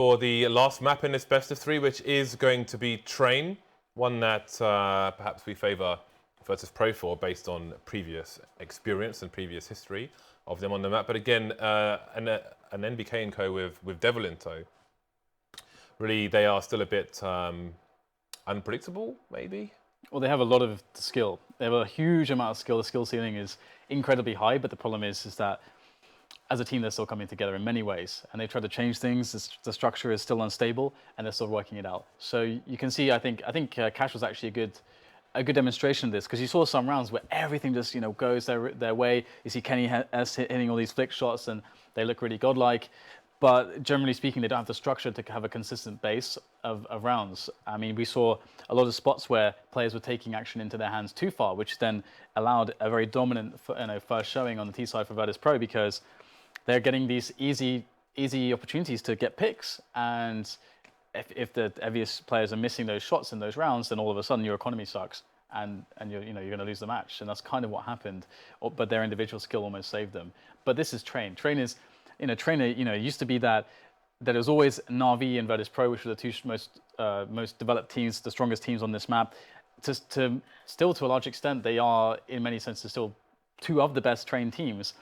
For the last map in this best of 3, which is going to be Train, one that perhaps we favour VirtusPro for based on previous experience and previous history of them on the map. But again, an NBK & Co with Devil in tow. Really, they are still a bit unpredictable, maybe? Well, they have a lot of skill. They have a huge amount of skill. The skill ceiling is incredibly high, but the problem is that as a team, they're still coming together in many ways, and they've tried to change things. The structure is still unstable, and they're still working it out. So you can see, I think Cash was actually a good demonstration of this, because you saw some rounds where everything just goes their way. You see Kenny S hitting all these flick shots, and they look really godlike. But generally speaking, they don't have the structure to have a consistent base of rounds. I mean, we saw a lot of spots where players were taking action into their hands too far, which then allowed a very dominant first showing on the T side for VirtusPro, because they're getting these easy opportunities to get picks. And if the obvious players are missing those shots in those rounds, then all of a sudden your economy sucks, and you're going to lose the match. And that's kind of what happened. But their individual skill almost saved them. But this is Train. Train is Trainer, it used to be that it was always Na'Vi and VirtusPro, which were the two most developed teams, the strongest teams on this map. Still, to a large extent, they are, in many senses, still two of the best trained teams.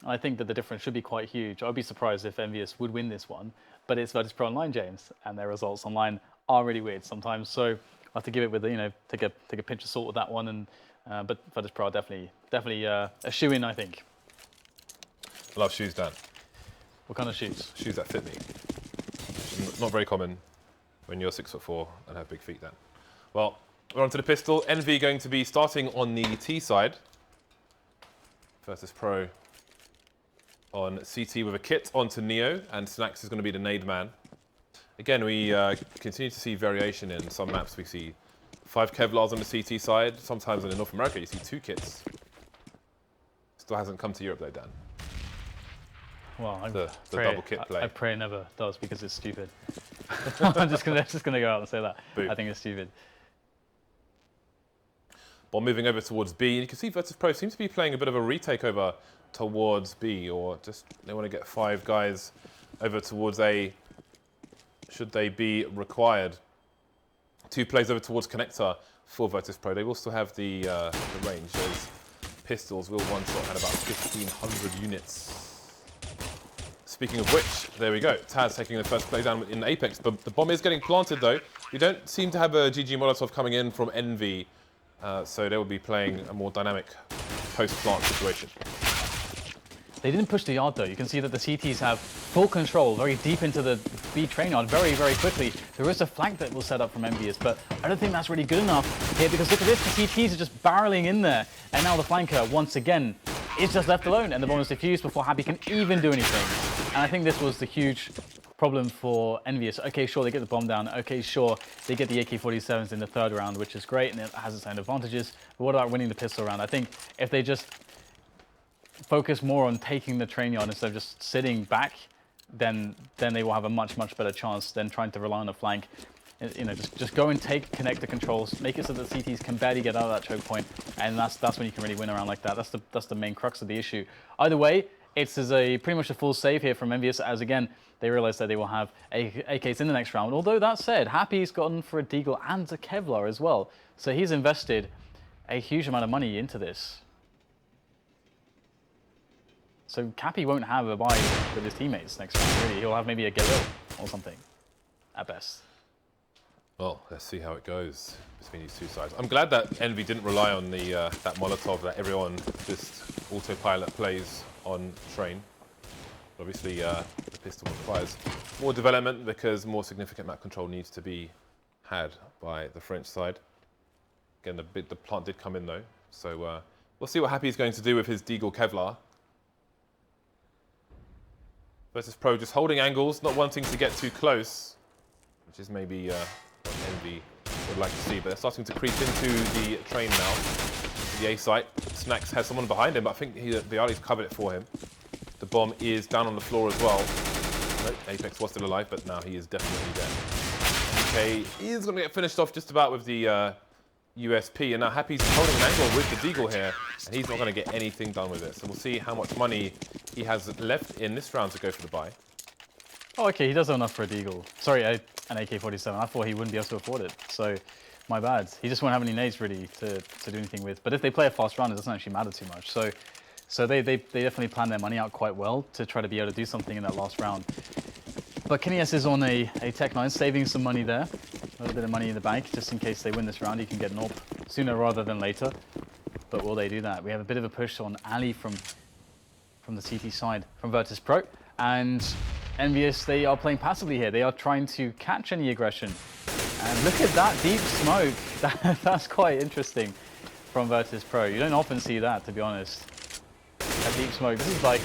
I think that the difference should be quite huge. I'd be surprised if EnVyUs would win this one, but it's VirtusPro Online, James, and their results online are really weird sometimes. So I have to give it with take a pinch of salt with that one. And but VirtusPro are definitely a shoe-in, I think. I love shoes, Dan. What kind of shoes? Shoes that fit me. Not very common when you're 6'4" and have big feet, Dan. Well, we're on to the pistol. EnVy going to be starting on the T side. VirtusPro on CT with a kit onto Neo, and Snax is going to be the nade man. Again, we continue to see variation in some maps. We see 5 Kevlars on the CT side. Sometimes in North America, you see 2 kits. Still hasn't come to Europe though, Dan. Well, the double kit play. I pray it never does, because it's stupid. I'm just gonna go out and say that. Boop. I think it's stupid. Well, moving over towards B, and you can see VirtusPro seems to be playing a bit of a retake over towards B, or just they want to get 5 guys over towards A, should they be required. 2 plays over towards connector for VirtusPro. They will still have the range. Those pistols will one-shot at about 1,500 units. Speaking of which, there we go. TaZ taking the first play down in Apex, but the bomb is getting planted though. We don't seem to have a GG Molotov coming in from EnVy, so they will be playing a more dynamic post-plant situation. They didn't push the yard though. You can see that the CTs have full control very deep into the B train yard very, very quickly. There is a flank that will set up from EnVyUs, but I don't think that's really good enough here, because look at this, the CTs are just barreling in there. And now the flanker, once again, is just left alone, and the bomb is defused before Happy can even do anything. And I think this was the huge problem for EnVyUs. Okay, sure, they get the bomb down. Okay, sure, they get the AK-47s in the 3rd round, which is great, and it has its own advantages. But what about winning the pistol round? I think if they just focus more on taking the train yard instead of just sitting back, then they will have a much better chance than trying to rely on the flank. Just go and connect the controls, make it so that CTs can barely get out of that choke point, and that's when you can really win around like that. That's the main crux of the issue. Either way, it's pretty much a full save here from EnVyUs, as again they realize that they will have AKs in the next round. Although that said, Happy's gotten for a Deagle and a Kevlar as well, so he's invested a huge amount of money into this. So Cappy won't have a buy with his teammates next round, really. He'll have maybe a Galil or something, at best. Well, let's see how it goes between these two sides. I'm glad that EnVy didn't rely on the that Molotov that everyone just autopilot plays on train. Obviously, the pistol requires more development because more significant map control needs to be had by the French side. Again, the plant did come in though, so we'll see what Happy is going to do with his Deagle Kevlar. VirtusPro just holding angles, not wanting to get too close, which is maybe what EnVy would like to see. But they're starting to creep into the train now. The A site. Snax has someone behind him, but I think Biali's covered it for him. The bomb is down on the floor as well. Nope, Apex was still alive, but now he is definitely dead. Okay, is going to get finished off just about with the USP, and now Happy's holding an angle with the Deagle here, and he's not going to get anything done with it. So we'll see how much money he has left in this round to go for the buy. Oh, okay, he does have enough for a deagle. Sorry, an AK-47. I thought he wouldn't be able to afford it, so my bad. He just won't have any nades really to do anything with. But if they play a fast round, it doesn't actually matter too much. So they definitely plan their money out quite well to try to be able to do something in that last round. But KennyS is on a Tech 9, saving some money there. A little bit of money in the bank, just in case they win this round. He can get an AWP sooner rather than later. But will they do that? We have a bit of a push on Ali from the CT side from VirtusPro. And EnVyUs, they are playing passively here. They are trying to catch any aggression. And look at that deep smoke. That's quite interesting from VirtusPro. You don't often see that, to be honest. A deep smoke. This is like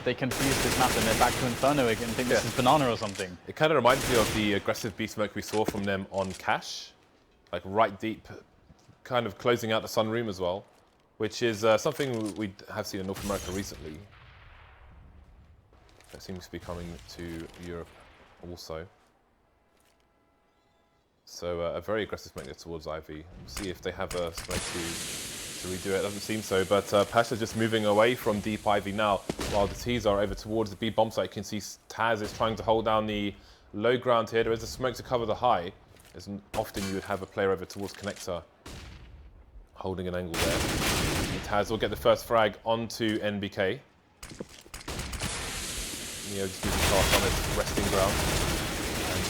they confuse this map and they're back to Inferno again and think this is Banana or something. It kind of reminds me of the aggressive B smoke we saw from them on Cash. Like right deep, kind of closing out the sunroom as well, which is something we have seen in North America recently. That seems to be coming to Europe also. So a very aggressive smoke there towards Ivy. See if they have a smoke to redo it. Doesn't seem so, but Pasha just moving away from deep Ivy now, while the T's are over towards the B bomb site. You can see TaZ is trying to hold down the low ground here. There is a smoke to cover the high. As often you would have a player over towards connector holding an angle there. And TaZ will get the first frag onto NBK. Neo just using fast on his resting ground.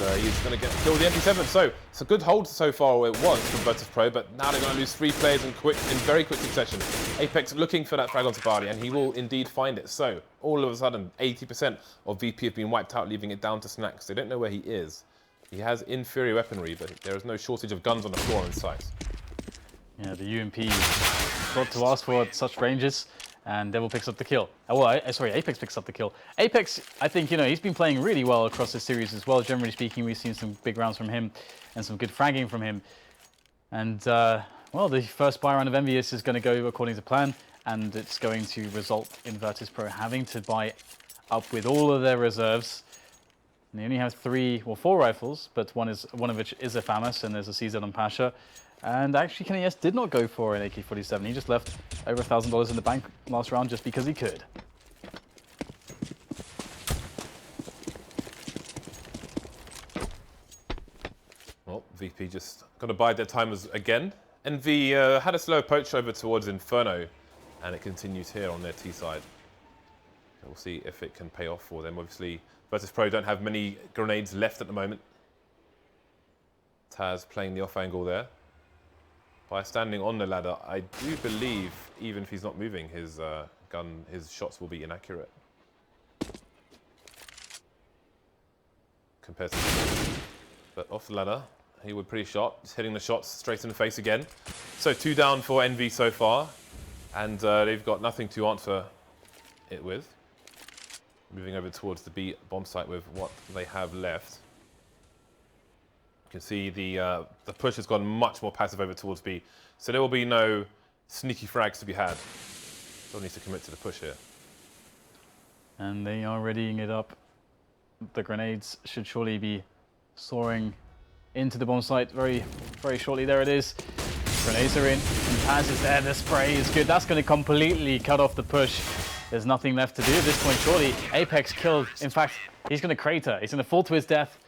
And he's going to kill the MP7. So it's a good hold so far, it was from VirtusPro, but now they're going to lose 3 players in very quick succession. Apex looking for that frag onto Bardi, and he will indeed find it. So all of a sudden, 80% of VP have been wiped out, leaving it down to Snax. They don't know where he is. He has inferior weaponry, but there is no shortage of guns on the floor in sight. Yeah, the UMP got to ask for at such ranges, and Devil picks up the kill. Well, sorry, Apex picks up the kill. Apex, I think, you know, he's been playing really well across this series as well. Generally speaking, we've seen some big rounds from him and some good fragging from him. And, well, the first buy round of EnVyUs is going to go according to plan, and it's going to result in VirtusPro having to buy up with all of their reserves. And they only have 4 rifles, but one of which is a FAMAS, and there's a CZ on Pasha. And actually, KennyS did not go for an AK-47. He just left over $1,000 in the bank last round just because he could. Well, VP just got to bide their time again. EnVy had a slow approach over towards Inferno, and it continues here on their T side. So we'll see if it can pay off for them. Obviously, VirtusPro don't have many grenades left at the moment. TaZ playing the off angle there. By standing on the ladder, I do believe, even if he's not moving, his his shots will be inaccurate. Compared to but off the ladder, he would pretty shot. Just hitting the shots straight in the face again. So 2 down for EnVy so far. And they've got nothing to answer it with. Moving over towards the B bomb site with what they have left. You can see the push has gone much more passive over towards B. So there will be no sneaky frags to be had. Still needs to commit to the push here. And they are readying it up. The grenades should surely be soaring into the bomb site very, very shortly. There it is. Grenades are in, and TaZ is there. The spray is good. That's going to completely cut off the push. There's nothing left to do at this point, surely. Apex killed. In fact, he's going to crater. He's going to fall to his death,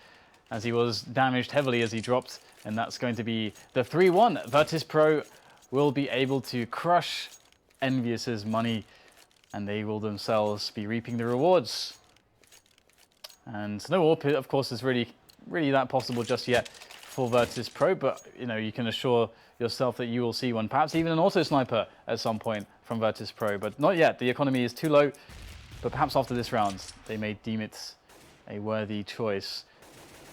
as he was damaged heavily as he dropped, and that's going to be the 3-1. VirtusPro will be able to crush EnVyUs' money, and they will themselves be reaping the rewards. And no AWP, of course, is really that possible just yet for VirtusPro, but you know, you can assure yourself that you will see one, perhaps even an auto sniper at some point from VirtusPro, but not yet. The economy is too low, but perhaps after this round, they may deem it a worthy choice.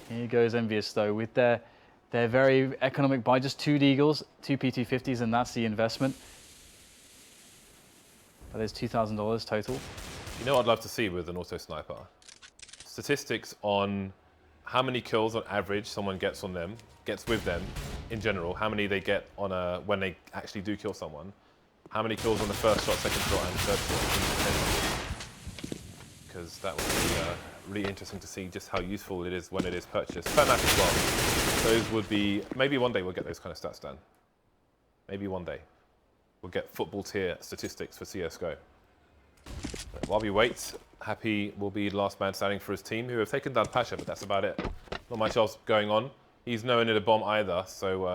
Here goes EnVyUs though, with their very economic buy, just 2 deagles, 2 P250s, and that's the investment. That is $2,000 total. You know what I'd love to see with an auto sniper? Statistics on how many kills on average someone gets with them in general, how many they get on when they actually do kill someone, how many kills on the first shot, second shot, and third shot. Because that would be really interesting to see just how useful it is when it is purchased. Per match as well. Those would be, maybe one day we'll get those kind of stats done. Maybe one day. We'll get football tier statistics for CSGO. But while we wait, Happy will be the last man standing for his team, who have taken down pasha, but that's about it. Not much else going on. He's nowhere near the bomb either, so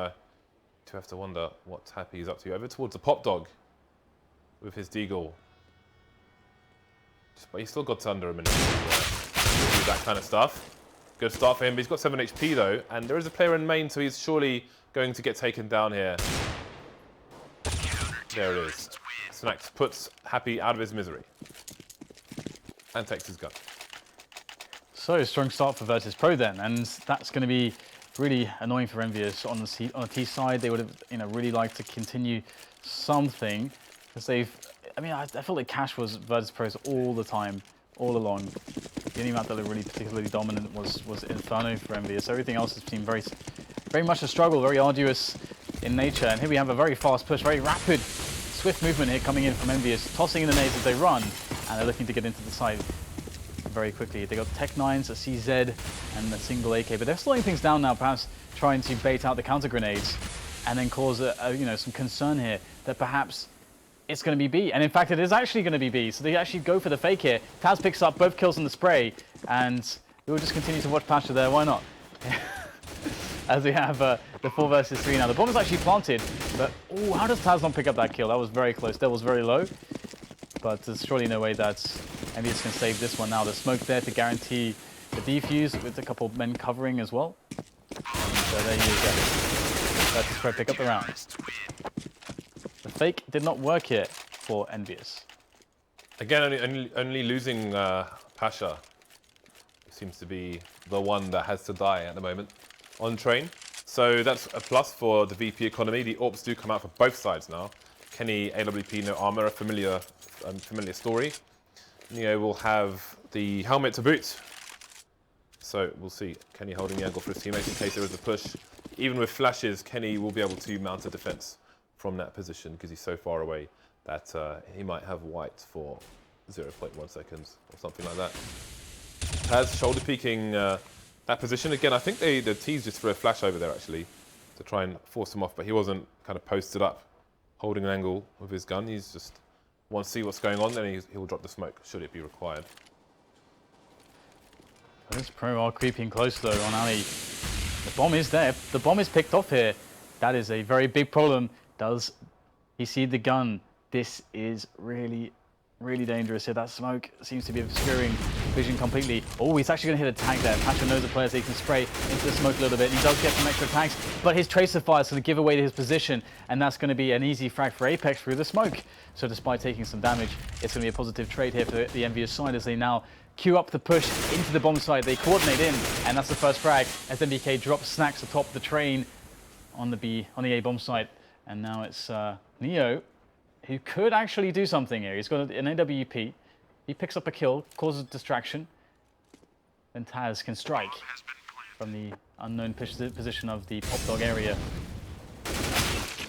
you have to wonder what Happy is up to. Over towards the Pop Dog with his Deagle. But he's still got under a minute to do that kind of stuff. Good start for him, but he's got 7 HP though, and there is a player in main, so he's surely going to get taken down here. There it is. Snax puts Happy out of his misery and takes his gun. So strong start for VirtusPro then, and that's going to be really annoying for EnVyUs on the T side. They would have, really liked to continue something because they've. I mean, I feel like Cash was VirtusPro's all the time, all along. The only map that looked really particularly dominant was Inferno for EnVyUs. Everything else has been very much a struggle, very arduous in nature. And here we have a very fast push, very rapid, swift movement here coming in from EnVyUs, tossing in the nades as they run, and they're looking to get into the side very quickly. They got Tech 9s, a CZ, and a single AK, but they're slowing things down now, perhaps trying to bait out the counter grenades, and then cause some concern here that perhaps it's going to be B. And in fact, it is actually going to be B. So they actually go for the fake here. TaZ picks up both kills in the spray, and we'll just continue to watch pasha there. Why not? As we have the 4 versus 3 now. The bomb is actually planted, but oh, how does TaZ not pick up that kill? That was very close. That was very low, but there's surely no way that EnVyUs can save this one now. The smoke there to guarantee the defuse with a couple of men covering as well. And so there you go. VirtusPro pick up the round. The fake did not work here for EnVyUs. Again, only losing pasha seems to be the one that has to die at the moment on train. So that's a plus for the VP economy. The AWPs do come out for both sides now. Kenny, AWP, no armor, a familiar story. Neo will have the helmet to boot. So we'll see Kenny holding the angle for his teammates in case there is a push. Even with flashes, Kenny will be able to mount a defense from that position because he's so far away that he might have white for 0.1 seconds or something like that. TaZ shoulder peeking that position. Again, I think the T's just threw a flash over there actually to try and force him off, but he wasn't kind of posted up, holding an angle with his gun. He's just wants to see what's going on, then he'll drop the smoke should it be required. VirtusPro are creeping close though on Ali. The bomb is there. The bomb is picked off here. That is a very big problem. Does he see the gun? This is really, really dangerous here. That smoke seems to be obscuring vision completely. Oh, he's actually going to hit a tag there. pasha knows the players, so he can spray into the smoke a little bit. He does get some extra tags, but his tracer fire is going to give away to his position, and that's going to be an easy frag for Apex through the smoke. So despite taking some damage, it's going to be a positive trade here for the EnVyUs side as they now queue up the push into the bomb side. They coordinate in, and that's the first frag as NBK drops Snax atop the train on the A bomb site. And now it's Neo, who could actually do something here. He's got an AWP. He picks up a kill, causes distraction. Then TaZ can strike from the unknown position of the Pop Dog area.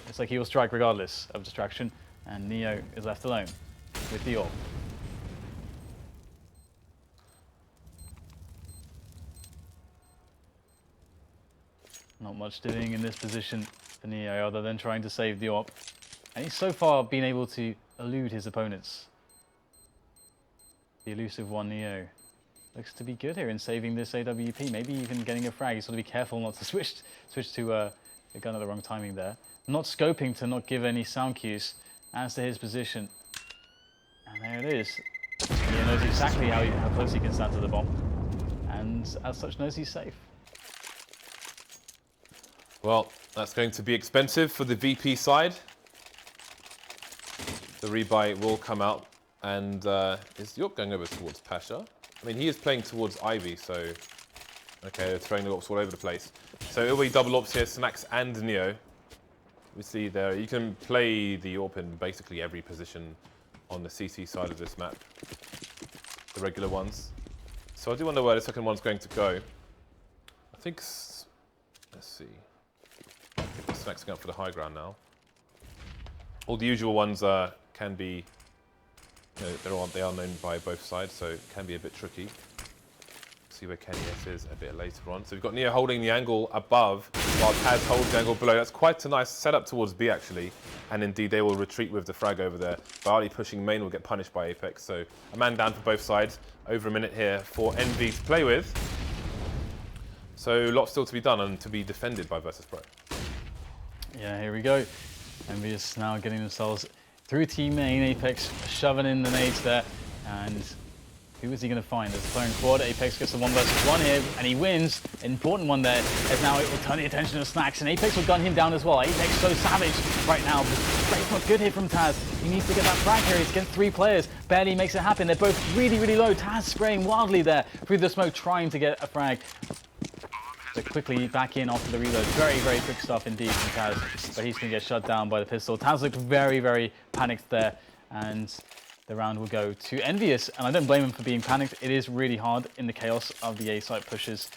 It's like he will strike regardless of distraction, and Neo is left alone with the AWP. Not much doing in this position for Neo other than trying to save the AWP. And he's so far been able to elude his opponents. The elusive one, Neo, looks to be good here in saving this AWP, maybe even getting a frag. He's got to be careful not to switch to a gun at the wrong timing there. Not scoping to not give any sound cues as to his position. And there it is. Neo knows exactly how close he can stand to the bomb. And as such knows he's safe. Well, that's going to be expensive for the VP side. The rebuy will come out, and is York going over towards pasha? I mean, he is playing towards Ivy, so okay, they're throwing the AWPs all over the place. So it'll be double AWPs here, Snax and Neo. We see there, you can play the AWP in basically every position on the CC side of this map, the regular ones. So I do wonder where the second one's going to go. I think, let's see. Snax going up for the high ground now. All the usual ones can be, they are known by both sides, so it can be a bit tricky. see where Kenny is a bit later on. So we've got Neo holding the angle above, while TaZ holds the angle below. That's quite a nice setup towards B, actually. And indeed, they will retreat with the frag over there. byali pushing main will get punished by Apex. So a man down for both sides. Over a minute here for EnVy to play with. So lots still to be done and to be defended by VirtusPro. Yeah, here we go. EnVyUs now getting themselves through team main. Apex shoving in the nades there. And who is he going to find? There's a player in quad. Apex gets the 1 versus 1 here, and he wins. An important one there, as now it will turn the attention of Snax, and Apex will gun him down as well. Apex so savage right now. It's not good here from TaZ. He needs to get that frag here. He's against 3 players. Barely makes it happen. They're both really, really low. TaZ spraying wildly there through the smoke, trying to get a frag. So quickly back in after the reload. Very, very quick stuff indeed from TaZ, but he's going to get shut down by the pistol. TaZ looked very, very panicked there, and the round will go to EnVyUs, and I don't blame him for being panicked. It is really hard in the chaos of the A site pushes,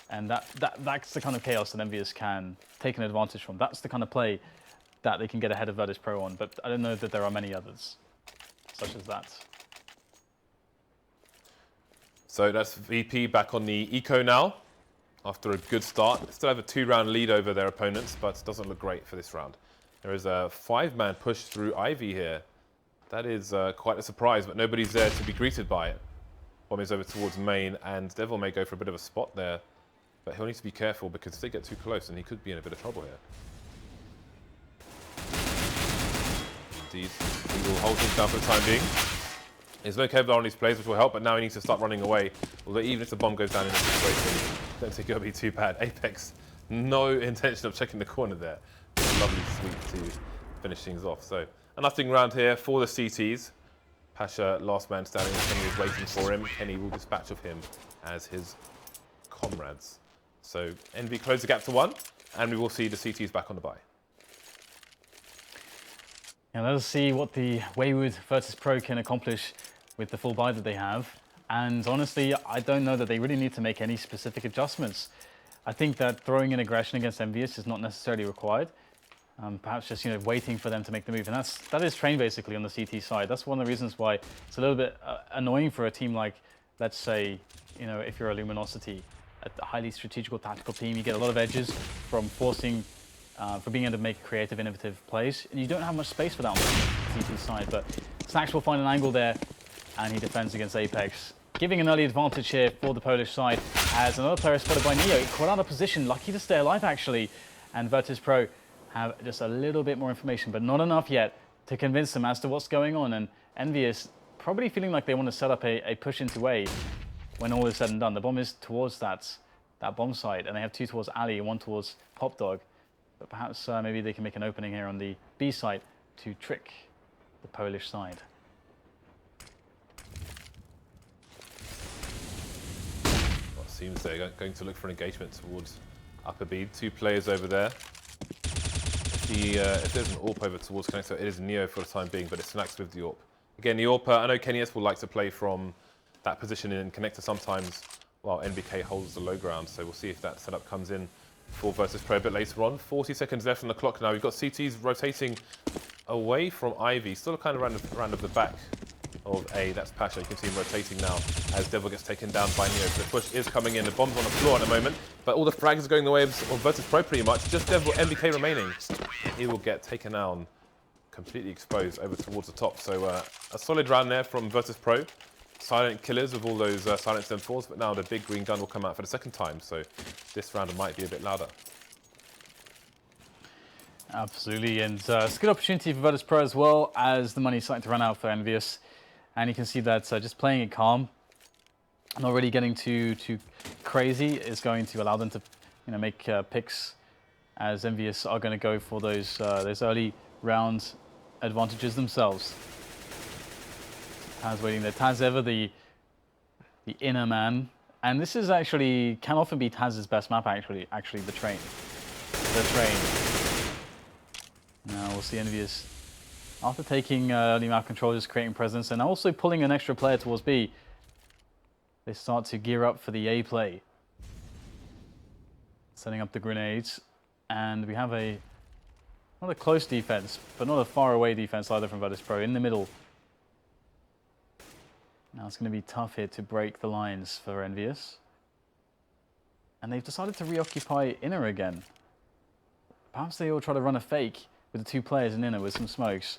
and that's the kind of chaos that EnVyUs can take an advantage from. That's the kind of play that they can get ahead of VirtusPro on, but I don't know that there are many others such as that. So that's VP back on the eco now. After a good start, they still have a 2-round lead over their opponents, but it doesn't look great for this round. There is a 5-man push through EnVy here. That is quite a surprise, but nobody's there to be greeted by it. Bomb is over towards main, and Devil may go for a bit of a spot there, but he'll need to be careful because if they get too close, then he could be in a bit of trouble here. Indeed, he will hold things down for the time being. There's no Kevlar on these plays, which will help, but now he needs to start running away. Although even if the bomb goes down in this situation, I don't think it'll be too bad. Apex, no intention of checking the corner there. Lovely sweep to finish things off. So, nothing round here for the CTs. Pasha, last man standing, Kenny is waiting for him. Kenny will dispatch of him as his comrades. So, EnVy close the gap to 1, and we will see the CTs back on the bye. Now let us see what the wayward VirtusPro can accomplish with the full buy that they have. And honestly, I don't know that they really need to make any specific adjustments. I think that throwing in aggression against EnVyUs is not necessarily required. Perhaps just waiting for them to make the move, and that is trained basically on the CT side. That's one of the reasons why it's a little bit annoying for a team like, let's say, if you're a Luminosity, a highly strategical tactical team, you get a lot of edges from forcing, for being able to make creative, innovative plays, and you don't have much space for that on the CT side. But Snax will find an angle there, and he defends against Apex, giving an early advantage here for the Polish side. As another player is spotted by Neo, quite out of position, lucky to stay alive actually, and VirtusPro have just a little bit more information, but not enough yet to convince them as to what's going on. And EnVyUs probably feeling like they want to set up a push into A when all is said and done. The bomb is towards that bomb site, and they have 2 towards Ali and 1 towards Pop Dog. But perhaps maybe they can make an opening here on the B site to trick the Polish side. Well, it seems they're going to look for an engagement towards upper B. 2 players over there. If there's an AWP over towards Connector, it is Neo for the time being, but it's Snax with the AWP. Again, the AWP, I know Kenny will like to play from that position in Connector sometimes, while NBK holds the low ground, so we'll see if that setup comes in for VirtusPro a bit later on. 40 seconds left on the clock now. We've got CTs rotating away from EnVy, still kind of round of the back of A. That's Pasha. You can see him rotating now as Devil gets taken down by Neo. So the push is coming in. The bomb's on the floor at the moment, but all the frags are going the way of VirtusPro pretty much. Just Devil, NBK remaining. He will get taken down, completely exposed over towards the top. So a solid round there from VirtusPro. Silent killers with all those silenced M4s, but now the big green gun will come out for the second time. So this round might be a bit louder. Absolutely, and it's a good opportunity for VirtusPro as well, as the money's starting to run out for EnVyUs. And you can see that just playing it calm, not really getting too crazy, is going to allow them to make picks, as EnVyUs are going to go for those early round advantages themselves. TaZ waiting there. TaZ ever the inner man, and this is actually can often be TaZ's best map actually the train. Now we'll see EnVyUs after taking early map control, just creating presence, and also pulling an extra player towards B. They start to gear up for the A play, setting up the grenades, and we have not a close defense, but not a far away defense either from VirtusPro in the middle. Now it's going to be tough here to break the lines for EnVyUs. and they've decided to reoccupy inner again. Perhaps they will try to run a fake with the 2 players in inner with some smokes.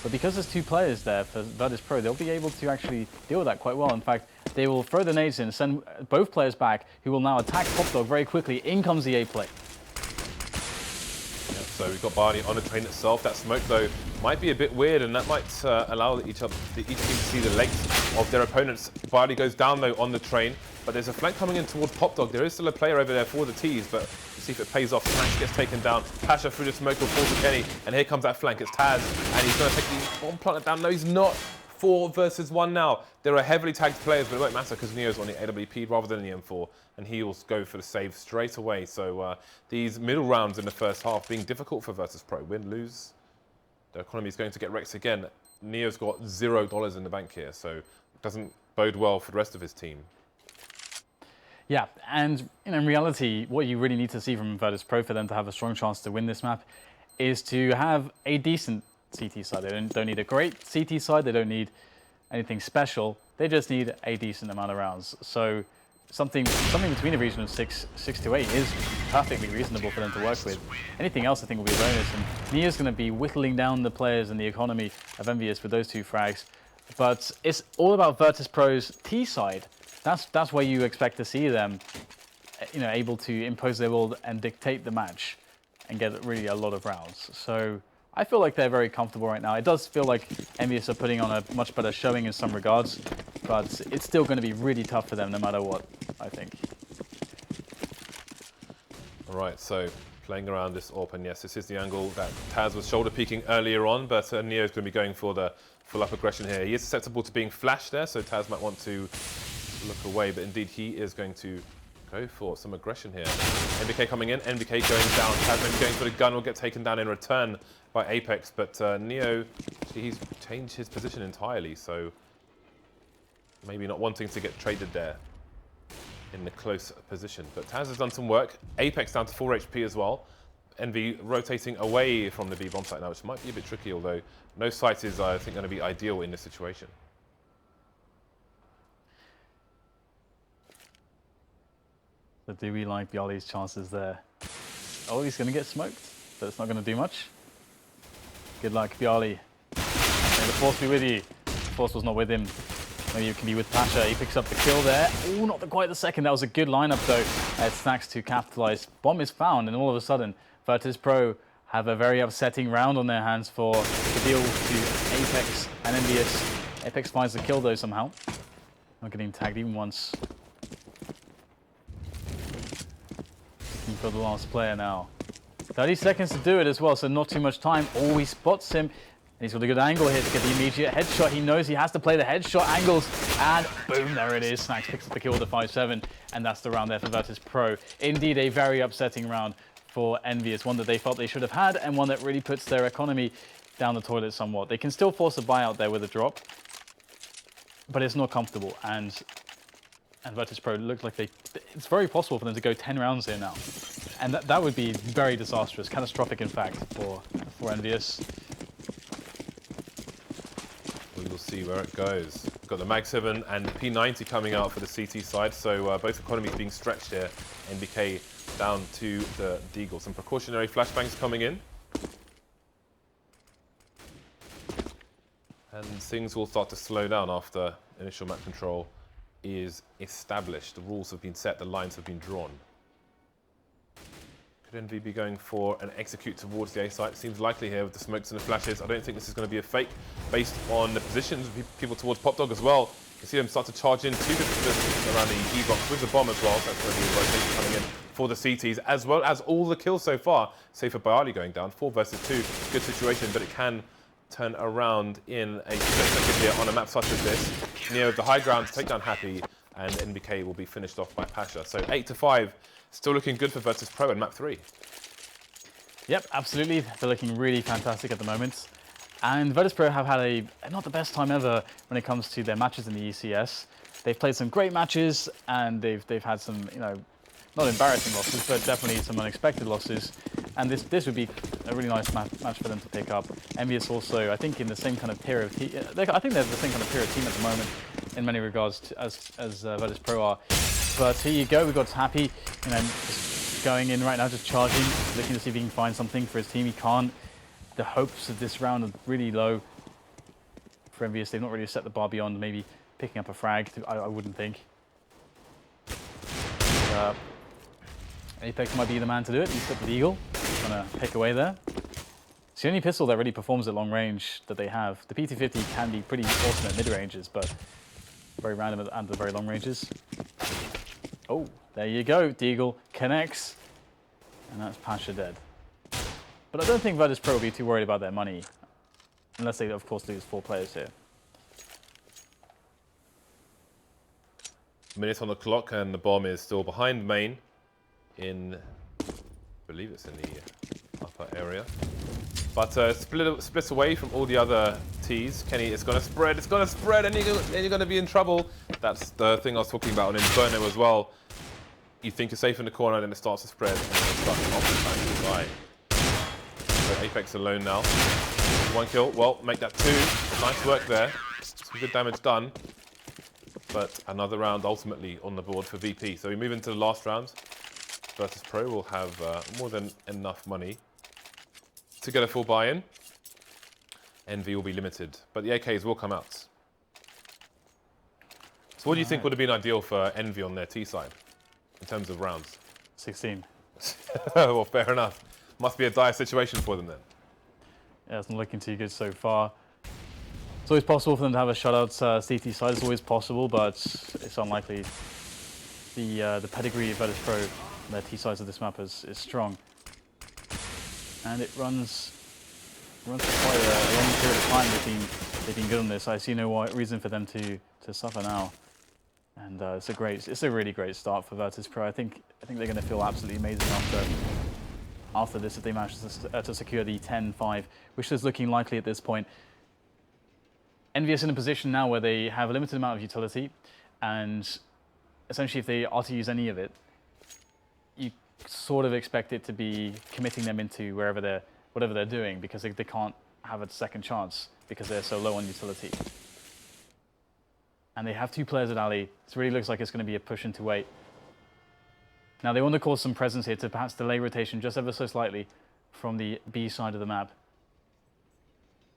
But because there's 2 players there for VirtusPro, they'll be able to actually deal with that quite well. In fact, they will throw the nades in, send both players back, who will now attack Popdog very quickly. In comes the A play. Yeah, so we've got byali on the train itself. That smoke, though, might be a bit weird, and that might allow each team to see the legs of their opponents. byali goes down, though, on the train, but there's a flank coming in towards Popdog. There is still a player over there for the T's, but we'll see if it pays off. Snax gets taken down. pasha through the smoke will fall to Kenny, and here comes that flank. It's TaZ, and he's going to take the bomb planted down. No, he's not. 4 versus 1 now. There are heavily tagged players, but it won't matter because Neo's on the AWP rather than the M4, and he will go for the save straight away. So these middle rounds in the first half being difficult for VirtusPro. Win, lose, the economy is going to get wrecked again. Neo's got $0 in the bank here, so it doesn't bode well for the rest of his team. Yeah, and in reality, what you really need to see from VirtusPro for them to have a strong chance to win this map is to have a decent CT side. They don't need a great CT side, they don't need anything special, they just need a decent amount of rounds. So something between the region of 6 to 8 is perfectly reasonable for them to work with. Anything else I think will be a bonus, and Neo's going to be whittling down the players and the economy of EnVyUs with those 2 frags. But it's all about VirtusPro's T side. That's where you expect to see them, able to impose their will and dictate the match and get really a lot of rounds. So I feel like they're very comfortable right now. It does feel like EnVyUs are putting on a much better showing in some regards, but it's still going to be really tough for them no matter what, I think. All right, so playing around this AWP, and yes, this is the angle that TaZ was shoulder peeking earlier on, but Neo's going to be going for the full up aggression here. He is susceptible to being flashed there, so TaZ might want to look away, but indeed he is going to go for some aggression here. NBK coming in, NBK going down. TaZ maybe going for the gun, will get taken down in return by Apex, but Neo, he's changed his position entirely, so maybe not wanting to get traded there in the close position. But TaZ has done some work. Apex down to 4 HP as well. EnVy rotating away from the B bomb site now, which might be a bit tricky, although no site is, I think, going to be ideal in this situation. So do we like byali's chances there? Oh, he's going to get smoked, but it's not going to do much. Good luck, byali. May the force be with you. The force was not with him. Maybe it can be with pasha. He picks up the kill there. Oh, not quite the second. That was a good lineup, though. Snax to capitalize. Bomb is found, and all of a sudden, VirtusPro have a very upsetting round on their hands for the deal to Apex and EnVyUs. Apex finds the kill, though, somehow. Not getting tagged even once. For the last player now. 30 seconds to do it as well, so not too much time. Oh, he spots him. And he's got a good angle here to get the immediate headshot. He knows he has to play the headshot angles, and boom, there it is. Snax picks up the kill with the 5-7, and that's the round there for VirtusPro. Indeed, a very upsetting round for EnVyUs, one that they felt they should have had, and one that really puts their economy down the toilet somewhat. They can still force a buyout there with a drop, but it's not comfortable, and VirtusPro look like it's very possible for them to go 10 rounds here now. And that would be very disastrous, catastrophic in fact, for EnVyUs. We'll see where it goes. We've got the Mag 7 and P90 coming out for the CT side, so both economies being stretched here. NBK down to the Deagle. Some precautionary flashbangs coming in. And things will start to slow down after initial map control is established. The rules have been set, the lines have been drawn. Could EnVy be going for an execute towards the A site? Seems likely here with the smokes and the flashes. I don't think this is going to be a fake based on the positions of people towards Popdog as well. You see them start to charge in 2 different positions around the E box with the bomb as well. So that's going to be a rotation coming in for the CTs, as well as all the kills so far, save for byali going down. 4 versus 2, good situation, but it can turn around in a split second here on a map such as this. Neo the high ground to take down Happy, and NBK will be finished off by pasha. So 8-5, still looking good for VirtusPro in map 3. Yep, absolutely. They're looking really fantastic at the moment. And VirtusPro have had not the best time ever when it comes to their matches in the ECS. They've played some great matches, and they've had some, not embarrassing losses, but definitely some unexpected losses. And this would be a really nice match for them to pick up. EnVyUs also, I think, in the same kind of tier of team. I think they're the same kind of tier of team at the moment, in many regards, as VirtusPro are. But here you go, we've got Happy, you know, just going in right now, just charging, looking to see if he can find something for his team. He can't. The hopes of this round are really low for EnVyUs. They've not really set the bar beyond maybe picking up a frag, I wouldn't think. Apex might be the man to do it. He's got the Eagle, trying to pick away there. It's the only pistol that really performs at long range that they have. The P250 can be pretty awesome at mid ranges, but very random at the very long ranges. Oh, there you go. Deagle connects, and that's pasha dead. But I don't think VirtusPro will be too worried about their money, unless they, of course, lose 4 players here. Minute on the clock, and the bomb is still behind main. I believe it's in the upper area. But split away from all the other Ts. Kenny, it's going to spread, and you're going to be in trouble. That's the thing I was talking about on Inferno as well. You think you're safe in the corner, then it starts to spread, and then it starts to off the So Apex alone now. 1 kill, well, make that 2. Nice work there. Some good damage done. But another round ultimately on the board for VP. So we move into the last round. VirtusPro will have more than enough money to get a full buy-in. EnVy will be limited, but the AKs will come out. So what do you think would have been ideal for EnVy on their T side in terms of rounds? 16. Well, fair enough. Must be a dire situation for them then. Yeah, it's not looking too good so far. It's always possible for them to have a shutout CT side. It's always possible, but it's unlikely. The pedigree of VirtusPro, their T sides of this map is strong, and it runs for quite a long period of time. They've been good on this. I see no reason for them to suffer now, and it's a really great start for VirtusPro. I think they're going to feel absolutely amazing after this if they manage to secure the 10-5, which is looking likely at this point. EnVyUs in a position now where they have a limited amount of utility, and essentially if they are to use any of it, you sort of expect it to be committing them into whatever they're doing, because they can't have a second chance because they're so low on utility. And they have 2 players at alley. It really looks like it's going to be a push into 8. Now they want to cause some presence here to perhaps delay rotation just ever so slightly from the B side of the map.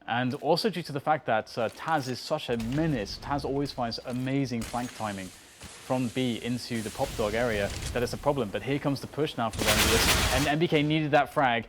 And also due to the fact that TaZ is such a menace, TaZ always finds amazing flank timing from B into the pop dog area, that is a problem. But here comes the push now for EnVyUs, and NBK needed that frag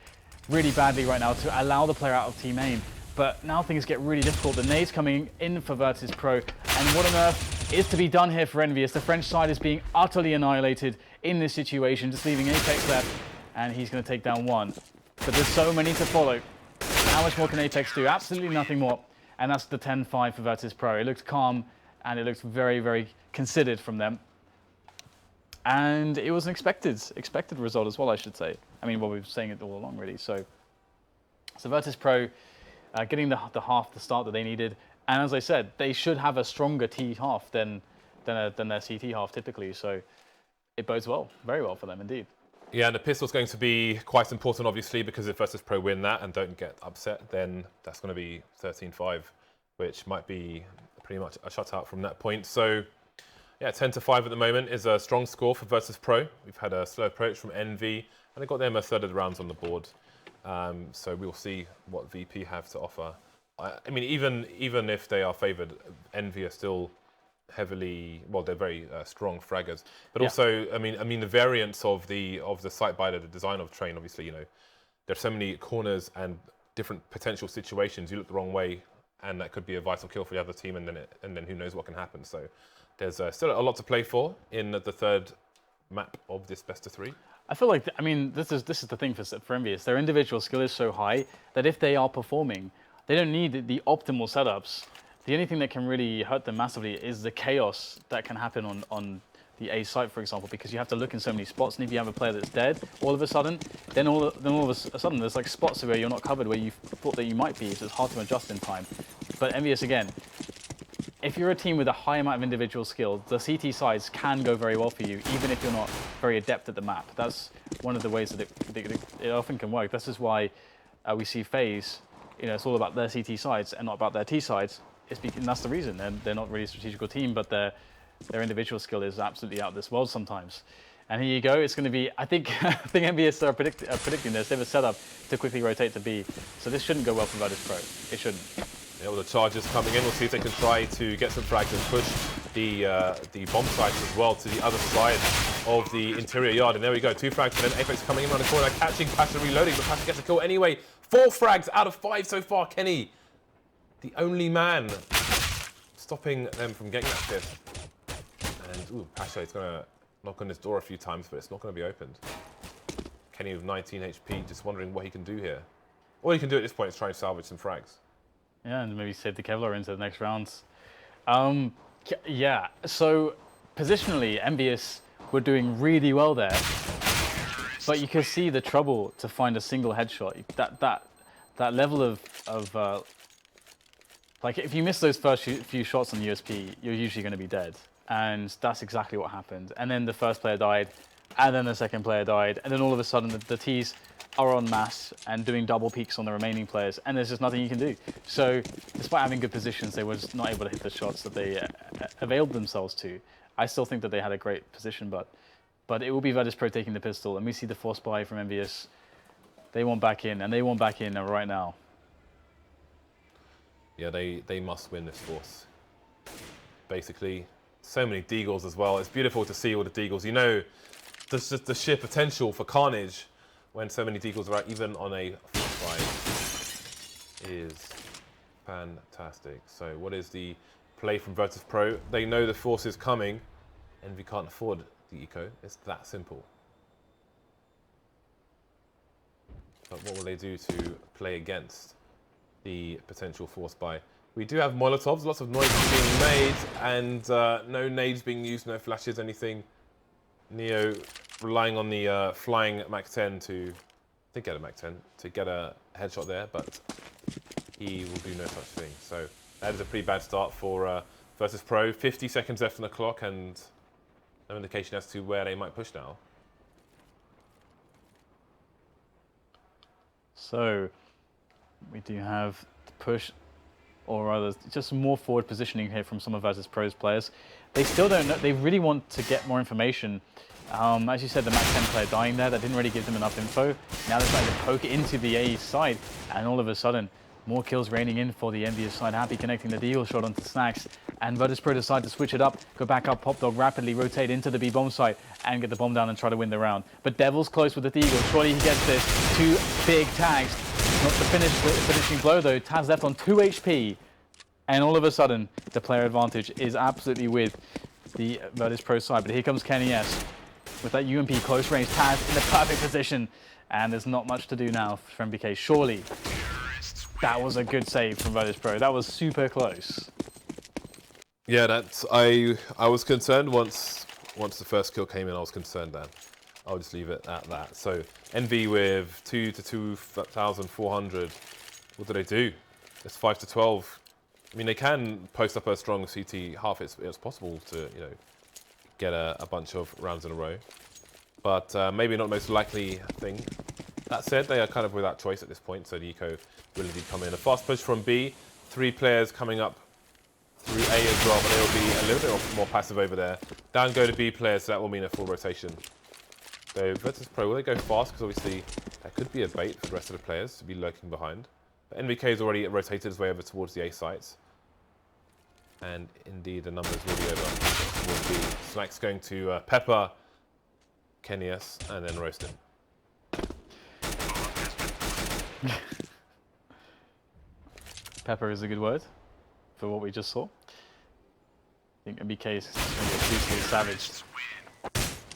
really badly right now to allow the player out of team aim. But now things get really difficult. The nades coming in for VirtusPro, and what on earth is to be done here for EnVyUs? The French side is being utterly annihilated in this situation, just leaving Apex left, and he's going to take down 1. But there's so many to follow. How much more can Apex do? Absolutely nothing more. And that's the 10-5 for VirtusPro. It looked calm, and it looked very, very considered from them. And it was an expected result as well, I should say. I mean, well, we've been saying it all along, really. So VirtusPro getting the half, the start that they needed. And as I said, they should have a stronger T half than their CT half typically. So it bodes well, very well for them indeed. Yeah, and the pistol's going to be quite important, obviously, because if VirtusPro win that and don't get upset, then that's going to be 13-5, which might be pretty much a shutout from that point. So, yeah, 10-5 at the moment is a strong score for VirtusPro. We've had a slow approach from EnVy, and they got them a third of the rounds on the board. So we'll see what VP have to offer. I mean, even if they are favoured, EnVy are still heavily, well, they're very strong fraggers, but also, I mean, the variants of the sight by the design of Train, obviously, you know, there's so many corners and different potential situations. You look the wrong way, and that could be a vital kill for the other team, and then who knows what can happen. So there's still a lot to play for in the third map of this best of 3. I feel like, I mean, this is the thing for EnVyUs. Their individual skill is so high that if they are performing, they don't need the optimal setups. The only thing that can really hurt them massively is the chaos that can happen on the A site, for example, because you have to look in so many spots, and if you have a player that's dead, all of a sudden, then all of a sudden, there's like spots where you're not covered where you thought that you might be, so it's hard to adjust in time. But EnVyUs, again, if you're a team with a high amount of individual skill, the CT sides can go very well for you, even if you're not very adept at the map. That's one of the ways that it often can work. This is why we see FaZe, you know, it's all about their CT sides and not about their T sides. And that's the reason. They're not really a strategical team, but they're their individual skill is absolutely out of this world sometimes. And here you go. It's going to be, I think EnVyUs are predicting this. They have a setup to quickly rotate to B. So this shouldn't go well for VirtusPro. It shouldn't. Yeah, well, the charges coming in. We'll see if they can try to get some frags and push the bomb sites as well to the other side of the interior yard. And there we go, 2 frags, and then Apex coming in around the corner, catching Pasha, reloading, but Pasha gets a kill anyway. 4 frags out of 5 so far. Kenny, the only man stopping them from getting that fifth. And ooh, Pasha is going to knock on this door a few times, but it's not going to be opened. Kenny with 19 HP, just wondering what he can do here. All he can do at this point is try and salvage some frags. Yeah, and maybe save the Kevlar into the next rounds. Yeah, so positionally, EnVyUs were doing really well there, but you could see the trouble to find a single headshot. That level of like, if you miss those first few shots on the USP, you're usually going to be dead, and that's exactly what happened. And then the first player died, and then the second player died, and then all of a sudden the T's are en masse and doing double peaks on the remaining players, and there's just nothing you can do. So despite having good positions, they were just not able to hit the shots that they availed themselves to. I still think that they had a great position, but it will be VirtusPro taking the pistol, and we see the force buy from EnVyUs. They want back in, and they want back in right now. Yeah, they must win this force. Basically, so many deagles as well. It's beautiful to see all the deagles. You know, there's just the sheer potential for carnage when so many deagles are out, even on a force buy, is fantastic. So what is the play from VirtusPro? They know the force is coming, and we can't afford the eco. It's that simple. But what will they do to play against the potential force buy? We do have Molotovs, lots of noise being made, and no nades being used, no flashes, anything. Neo relying on the flying Mac 10 to get a Mac 10 to get a headshot there, but he will do no such thing. So that is a pretty bad start for VirtusPro. 50 seconds left on the clock, and no indication as to where they might push now. So we do have the push, or rather just more forward positioning here from some of VirtusPro's players. They still don't know, they really want to get more information. As you said, the Mac 10 player dying there, that didn't really give them enough info. Now they're trying to poke into the A side, and all of a sudden, more kills raining in for the EnVyUs side. Happy connecting the deal shot onto Snax, and VirtusPro decide to switch it up, go back up, Pop Dog rapidly rotate into the B bomb site, and get the bomb down and try to win the round. But Devil's close with the deagle. Surely he gets this. 2 big tags. Not the finishing blow though. TaZ left on 2 HP, and all of a sudden, the player advantage is absolutely with the VirtusPro side. But here comes Kenny S with that UMP close range. TaZ in the perfect position, and there's not much to do now for NBK. Surely that was a good save from VirtusPro. That was super close. Yeah, that's I was concerned once the first kill came in. I was concerned then. I'll just leave it at that. So EnVy with 2 to 2,400. What do they do? It's 5 to 12. I mean, they can post up a strong CT half. It's possible to get a bunch of rounds in a row, but maybe not the most likely thing. That said, they are kind of without choice at this point, so the eco will indeed come in. A fast push from B, 3 players coming up through A as well, but they will be a little bit more passive over there. Down go to B players, so that will mean a full rotation. So VirtusPro, will they go fast? Because obviously that could be a bait for the rest of the players to be lurking behind. But NBK has already rotated his way over towards the A sites. And indeed, the numbers will be over towards B. Snax going to pepper Kenny S and then roast him. Pepper is a good word for what we just saw. I think NBK is going to get hugely savaged.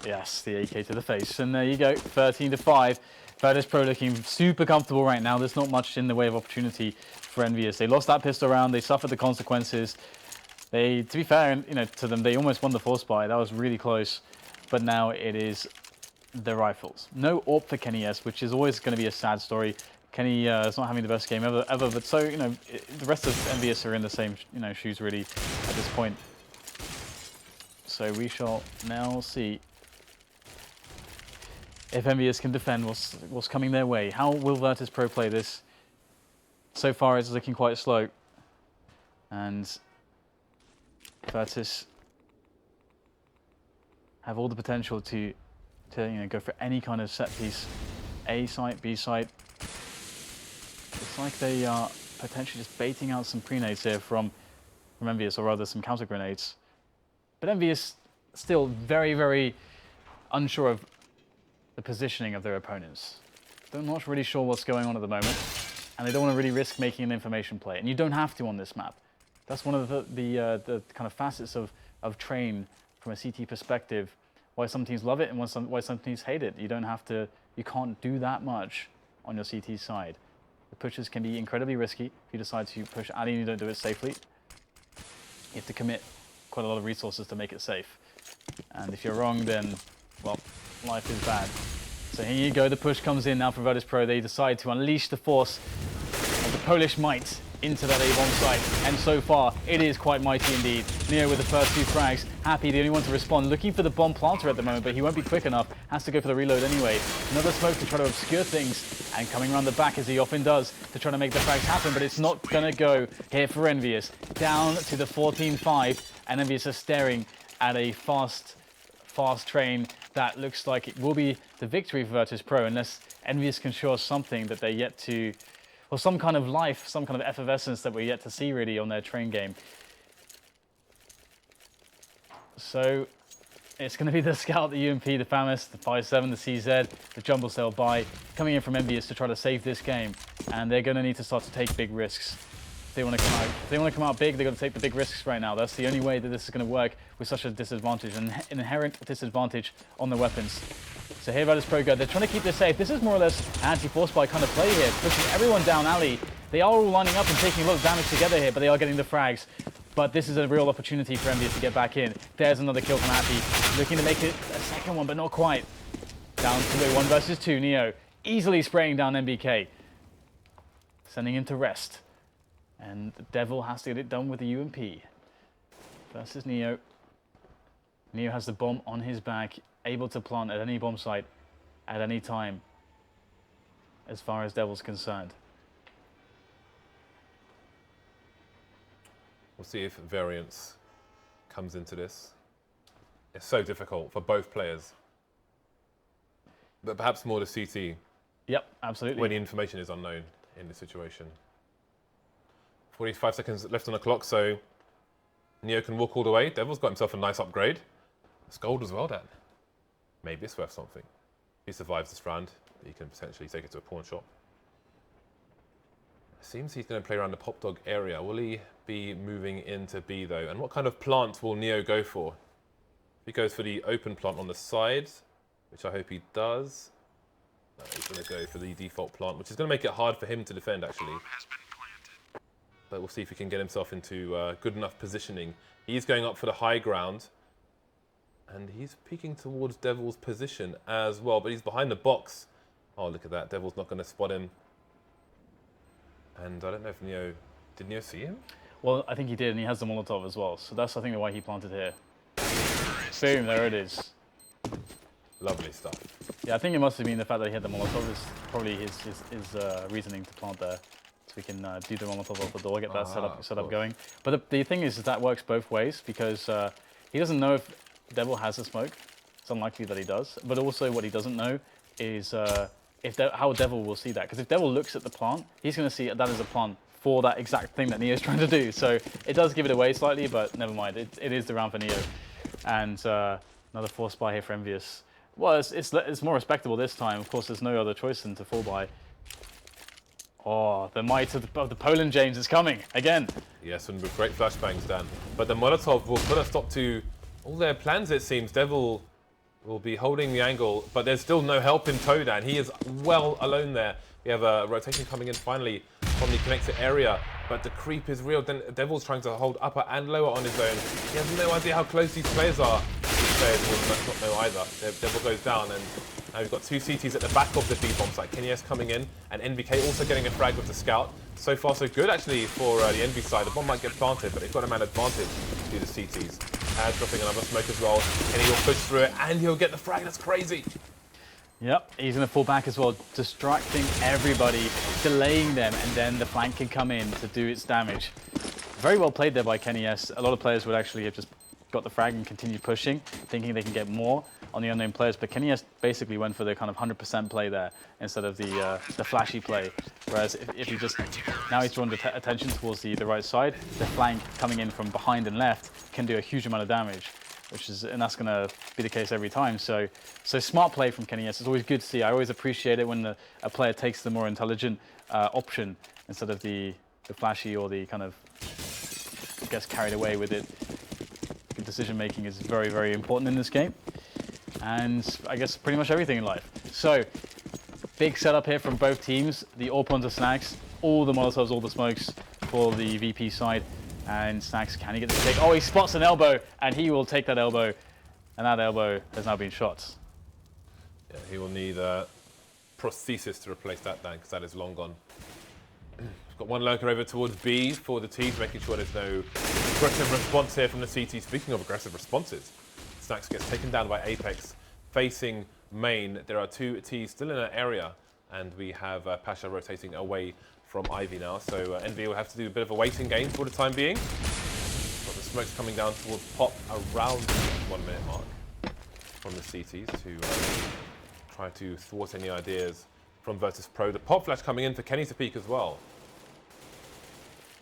Yes, the AK to the face. And there you go, 13 to 5. VirtusPro looking super comfortable right now. There's not much in the way of opportunity for EnVyUs. They lost that pistol round. They suffered the consequences. To be fair, to them, they almost won the force buy. That was really close. But now it is the rifles. No AWP for Kenny S, which is always going to be a sad story. Kenny is not having the best game ever. But so, the rest of EnVyUs are in the same, shoes really at this point. So we shall now see if EnVyUs can defend what's coming their way. How will VirtusPro play this? So far, it's looking quite slow. And Virtus have all the potential to go for any kind of set piece. A site, B site. It's like they are potentially just baiting out some pre-nades here from EnVyUs, or rather some counter grenades. But EnVyUs still very, very unsure of the positioning of their opponents. They're not really sure what's going on at the moment, and they don't want to really risk making an information play. And you don't have to on this map. That's one of the kind of facets of train from a CT perspective. Why some teams love it and why some teams hate it. You don't have to. You can't do that much on your CT side. The pushes can be incredibly risky if you decide to push alley and you don't do it safely. You have to commit quite a lot of resources to make it safe. And if you're wrong, then, well, life is bad. So here you go, the push comes in now for VirtusPro. They decide to unleash the force of the Polish might into that A-bomb site. And so far, it is quite mighty indeed. Neo with the first 2 frags. Happy, the only one to respond. Looking for the bomb planter at the moment, but he won't be quick enough. Has to go for the reload anyway. Another smoke to try to obscure things. And coming around the back, as he often does, to try to make the frags happen. But it's not going to go here for EnVyUs. Down to the 14-5. And EnVyUs are staring at a fast train that looks like it will be the victory for VirtusPro, unless EnVyUs can show us something that they're yet to, or some kind of life, some kind of effervescence that we're yet to see really on their train game. So it's going to be the Scout, the UMP, the FAMAS, the 5-7, the CZ, the Jumble Cell buy coming in from EnVyUs to try to save this game, and they're going to need to start to take big risks. If they want to come out big, they've got to take the big risks right now. That's the only way that this is going to work with such a disadvantage, an inherent disadvantage on the weapons. So here VirtusPro go. They're trying to keep this safe. This is more or less anti-force buy kind of play here, pushing everyone down alley. They are all lining up and taking a lot of damage together here, but they are getting the frags. But this is a real opportunity for EnVyUs to get back in. There's another kill from Happy, looking to make it a second one, but not quite. Down to a 1 versus 2. Neo easily spraying down NBK, sending him to rest. And the Devil has to get it done with the UMP. Versus Neo. Neo has the bomb on his back, able to plant at any bomb site at any time, as far as Devil's concerned. We'll see if variance comes into this. It's so difficult for both players. But perhaps more the CT. Yep, absolutely. When the information is unknown in this situation. 45 seconds left on the clock, so Neo can walk all the way. Devil's got himself a nice upgrade. It's gold as well then. Maybe it's worth something. If he survives this round, he can potentially take it to a pawn shop. Seems he's going to play around the pop dog area. Will he be moving into B though? And what kind of plant will Neo go for? If he goes for the open plant on the side, which I hope he does. No, he's going to go for the default plant, which is going to make it hard for him to defend actually. But we'll see if he can get himself into good enough positioning. He's going up for the high ground. And he's peeking towards Devil's position as well. But he's behind the box. Oh, look at that. Devil's not going to spot him. And I don't know if Neo... Did Neo see him? Well, I think he did, and he has the Molotov as well. So that's, I think, why he planted here. Boom, there it is. Lovely stuff. Yeah, I think it must have been the fact that he had the Molotov is probably his reasoning to plant there. So we can do the Molotov off the door, get that set up going. But the thing is that works both ways, because he doesn't know if Devil has a smoke. It's unlikely that he does. But also what he doesn't know is how Devil will see that. Because if Devil looks at the plant, he's going to see that as a plant for that exact thing that Neo's trying to do. So it does give it away slightly, but never mind. It is the round for Neo. And another force buy here for EnVyUs. Well, it's more respectable this time. Of course, there's no other choice than to fall buy. Oh, the might of the Poland James is coming again. Yes, and with great flashbangs, Dan. But the Molotov will put a stop to all their plans, it seems. Devil will be holding the angle, but there's still no help in toe, Dan. He is well alone there. We have a rotation coming in finally from the connector area, but the creep is real. Then Devil's trying to hold upper and lower on his own. He has no idea how close these players are. These players will not know either. Devil goes down, and now we've got two CTs at the back of the B-bomb site. KES coming in, and NBK also getting a frag with the Scout. So far, so good, actually, for the EnVy side. The bomb might get planted, but they've got a man advantage to the CTs. TaZ dropping another smoke as well. And he'll push through it, and he'll get the frag. That's crazy. Yep, he's going to fall back as well, distracting everybody, delaying them, and then the flank can come in to do its damage. Very well played there by KES. A lot of players would actually have just got the frag and continued pushing, thinking they can get more on the unknown players. But KennyS basically went for the kind of 100% play there instead of the flashy play. Whereas if you just, now he's drawn the attention towards the right side, the flank coming in from behind and left can do a huge amount of damage, and that's going to be the case every time. So smart play from KennyS. It's always good to see. I always appreciate it when a player takes the more intelligent option instead of the flashy or the kind of gets carried away with it. Good decision making is very, very important in this game, and I guess pretty much everything in life. So big setup here from both teams. The AWP onto Snax, all the Molotovs, all the smokes for the VP side, and Snax, can he get the take? Oh, he spots an elbow, and he will take that elbow, and that elbow has now been shot. Yeah, he will need a prosthesis to replace that then, because that is long gone. Got one lurker over towards B for the T's, making sure there's no aggressive response here from the CT. Speaking of aggressive responses, Snax gets taken down by Apex, facing main. There are two T's still in that area, and we have pasha rotating away from EnVy now. So EnVy will have to do a bit of a waiting game for the time being. Got the smokes coming down towards Pop around the 1 minute mark from the CTs to try to thwart any ideas from VirtusPro. The Pop flash coming in for Kenny to peek as well.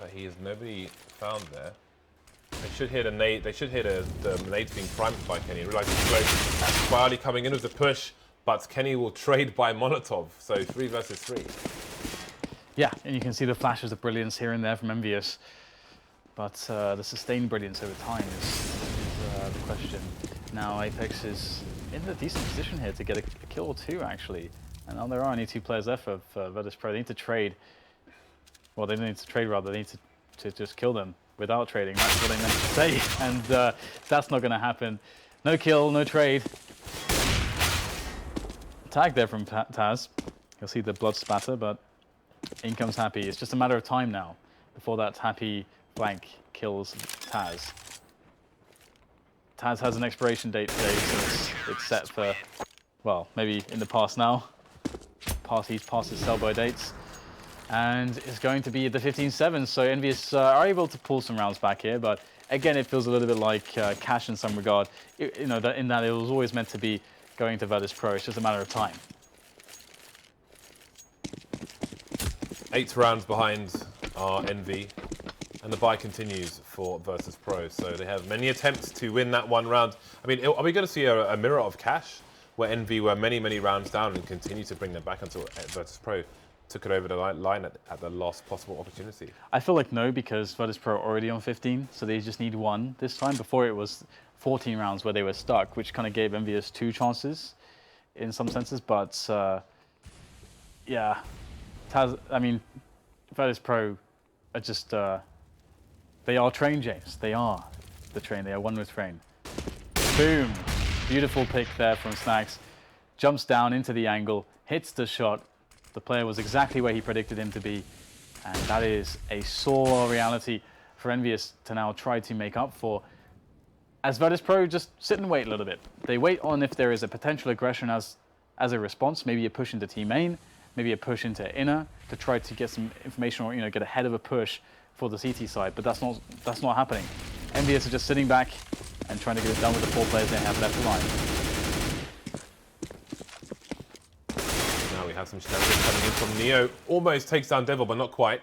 But he has nobody found there. They should hear the nade. They should hear the nades being primed by Kenny. Realize it's close. byali coming in with the push, but Kenny will trade by Molotov. So 3 versus 3. Yeah, and you can see the flashes of brilliance here and there from EnVyUs, but the sustained brilliance over time is the question. Now Apex is in a decent position here to get a kill or two actually, and now there are only 2 players left of VirtusPro. They need to trade. Well, they don't need to trade, rather. They need to just kill them without trading. That's what they meant to say. And that's not going to happen. No kill, no trade. Tag there from TaZ. You'll see the blood spatter, but in comes Happy. It's just a matter of time now before that Happy flank kills TaZ. TaZ has an expiration date today, so it's set for, well, maybe in the past now. He's past his sell-by dates. And it's going to be the 15-7, so EnVyUs are able to pull some rounds back here, but again, it feels a little bit like Cash in some regard. In that it was always meant to be going to VirtusPro. It's just a matter of time. 8 rounds behind are EnVy, and the buy continues for VirtusPro. So they have many attempts to win that 1 round. I mean, are we going to see a mirror of Cash, where EnVy were many, many rounds down and continue to bring them back until VirtusPro took it over the line at the last possible opportunity? I feel like no, because VirtusPro are already on 15, so they just need 1 this time. Before it was 14 rounds where they were stuck, which kind of gave EnVyUs 2 chances in some senses. But yeah, I mean, VirtusPro are just, they are train, James. They are the train. They are one with train. Boom. Beautiful pick there from Snax. Jumps down into the angle, hits the shot. The player was exactly where he predicted him to be, and that is a sore reality for EnVyUs to now try to make up for. As VirtusPro just sit and wait a little bit. They wait on if there is a potential aggression as a response, maybe a push into team main, maybe a push into inner to try to get some information or get ahead of a push for the CT side, but that's not happening. EnVyUs are just sitting back and trying to get it done with the 4 players they have left alive. Have some shenanigans coming in from NEO. Almost takes down Devil, but not quite.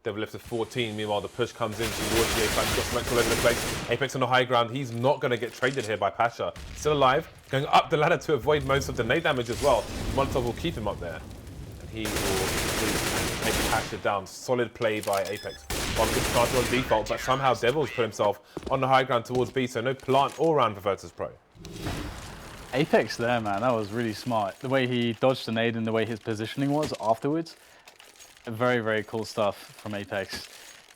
Devil left to 14. Meanwhile, the push comes in towards the Apex. Got smokes all over the place. Apex on the high ground. He's not going to get traded here by pasha. Still alive. Going up the ladder to avoid most of the nade damage as well. Molotov will keep him up there. And he will take pasha down. Solid play by Apex. One good starter on default, but somehow Devil's put himself on the high ground towards B, so no plant all round for VirtusPro. Apex there, man, that was really smart. The way he dodged the nade and the way his positioning was afterwards. Very, very cool stuff from Apex.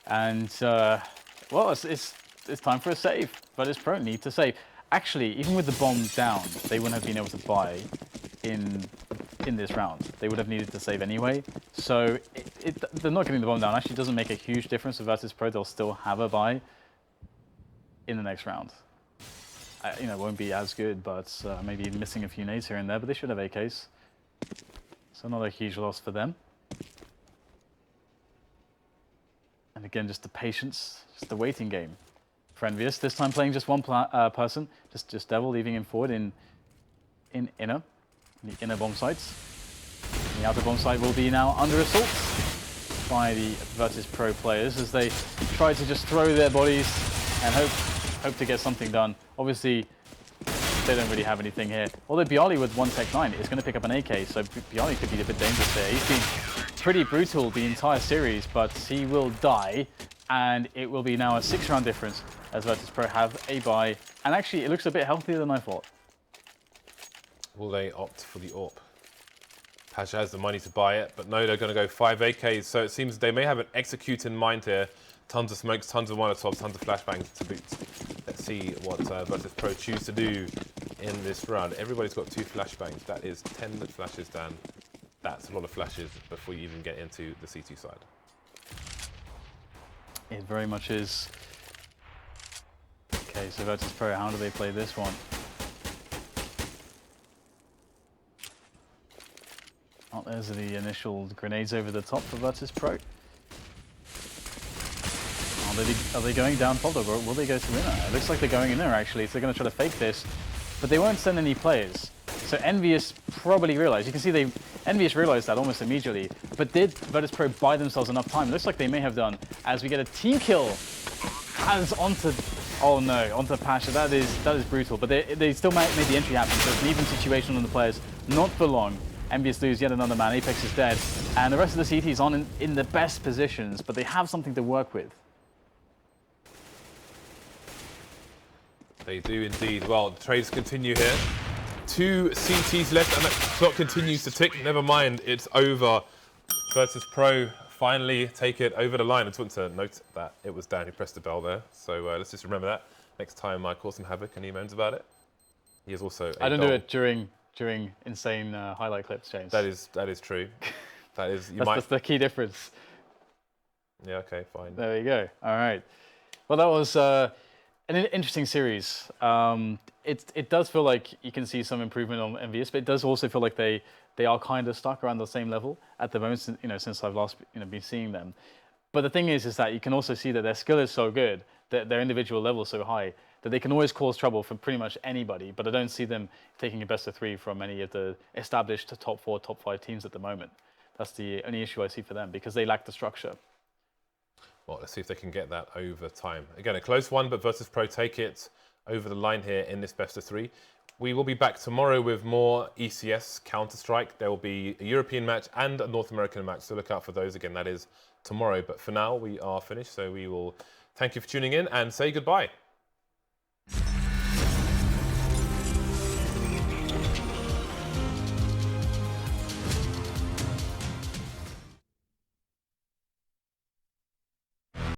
And, well, it's time for a save. VirtusPro need to save. Actually, even with the bomb down, they wouldn't have been able to buy in this round. They would have needed to save anyway. So they're not getting the bomb down. Actually, doesn't make a huge difference with VirtusPro. They'll still have a buy in the next round. It won't be as good, but maybe missing a few nades here and there, but they should have AKs. So not a huge loss for them. And again, just the patience, just the waiting game for EnVyUs. This time playing just one person, just Devil, leaving him forward in inner, the inner bomb sites. The outer bomb site will be now under assault by the VirtusPro players as they try to just throw their bodies and hope to get something done. Obviously, they don't really have anything here. Although byali with 1 Tech 9 is going to pick up an AK, so byali could be a bit dangerous there. He's been pretty brutal the entire series, but he will die, and it will be now a 6-round difference as VirtusPro have a buy. And actually, it looks a bit healthier than I thought. Will they opt for the AWP? pasha has the money to buy it, but no, they're going to go 5 AKs, so it seems they may have an execute in mind here. Tons of smokes, tons of Molotovs, tons of flashbangs to boot. Let's see what VirtusPro choose to do in this round. Everybody's got 2 flashbangs. That is 10 flashes, Dan. That's a lot of flashes before you even get into the CT side. It very much is. Okay, so VirtusPro, how do they play this one? Oh, there's the initial grenades over the top for VirtusPro. Are they going down top, or will they go to inner? It looks like they're going in there, actually, so they're going to try to fake this, but they won't send any players. So EnVyUs probably realized, you can see EnVyUs realized that almost immediately, but did VirtusPro buy themselves enough time? It looks like they may have done, as we get a team kill as onto, oh no, onto pasha. That is brutal, but they still made the entry happen, so it's an even situation on the players, not for long. EnVyUs lose yet another man, Apex is dead, and the rest of the CTs on in the best positions, but they have something to work with. They do indeed. Well, the trades continue here. 2 CTs left, and the clock continues to tick. Never mind, it's over. VirtusPro finally take it over the line. I just want to note that it was Dan who pressed the bell there, so let's just remember that. Next time I cause some havoc and he moans about it. He is also I don't do it during insane highlight clips, James. That is true. That is, that's the key difference. Yeah, okay, fine. There you go. All right. Well, that was an interesting series. It does feel like you can see some improvement on EnVyUs, but it does also feel like they are kind of stuck around the same level at the moment, since I've last been seeing them. But the thing is that you can also see that their skill is so good, that their individual level is so high, that they can always cause trouble for pretty much anybody, but I don't see them taking a best of 3 from any of the established top 4, top 5 teams at the moment. That's the only issue I see for them, because they lack the structure. Well, let's see if they can get that over time. Again, a close one, but VirtusPro take it over the line here in this best of 3. We will be back tomorrow with more ECS Counter-Strike. There will be a European match and a North American match, so look out for those. Again, that is tomorrow. But for now, we are finished, so we will thank you for tuning in and say goodbye.